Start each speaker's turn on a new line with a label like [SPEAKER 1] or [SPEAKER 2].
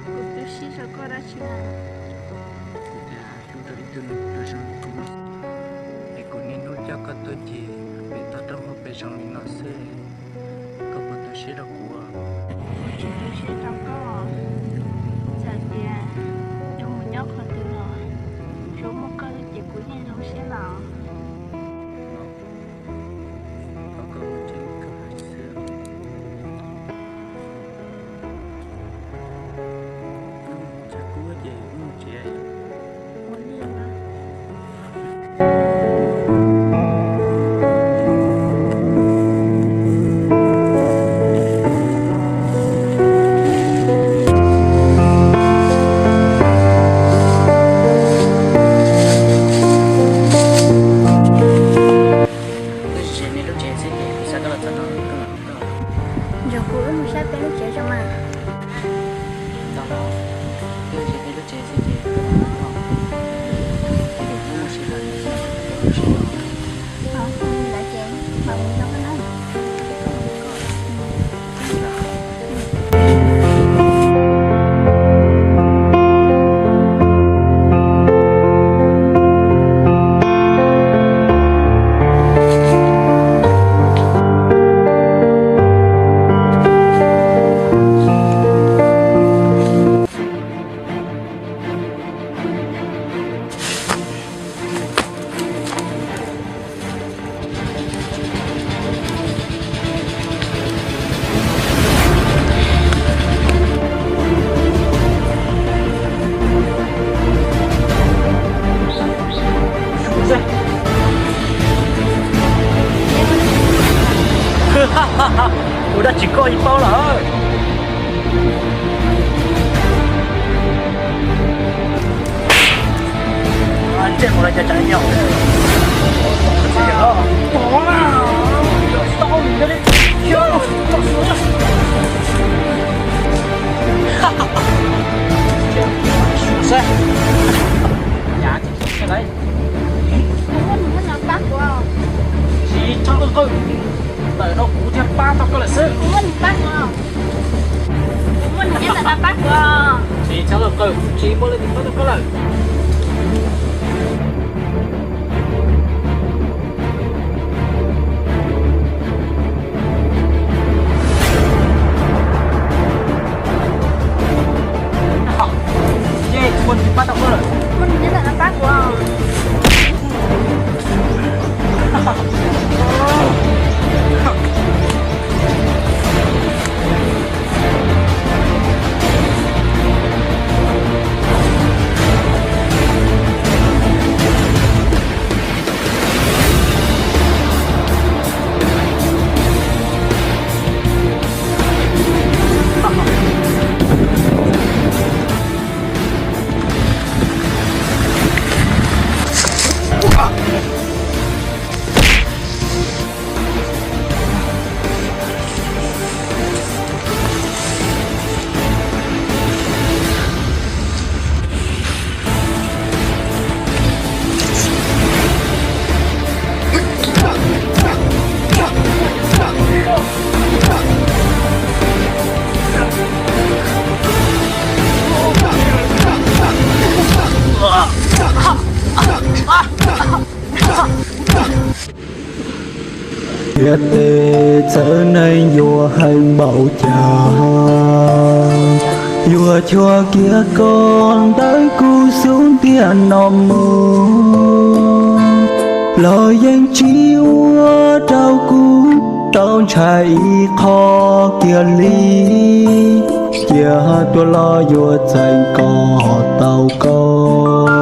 [SPEAKER 1] Kutushisa korachina. Kutushi trong có giờ tiền trong một nhóc hơn từ rồi. Số một cái chỉ của nhà nó sẽ là muốn đi mà. Giờ cuối một sát bên lúc trẻ cho mà. Không đã chén, mà mình đâu có nói.
[SPEAKER 2] Tôi đã chỉ có ít bao là anh chết một lần cho chạy nhau bỏ nào tao đi đi xuống xe nhà thì xuống xe đấy
[SPEAKER 1] Muốn là bác của ông.
[SPEAKER 2] chỉ trong cơ tại nó cú theo ba tao có là sự
[SPEAKER 1] Muốn bác của ông. Muốn nhất là bác của ông.
[SPEAKER 2] chỉ trong cơ chỉ mỗi lần thì tao có lời quân thì bắt đầu rồi
[SPEAKER 1] Muốn nhất là bác của ông.
[SPEAKER 3] Việt tê trở nên vua hành bầu trời vua chùa kia con tới cu xuống tiền nòm mơ lời danh chiếu trao cú trao chạy kho kia ly kia tua lo vua dành cò tàu con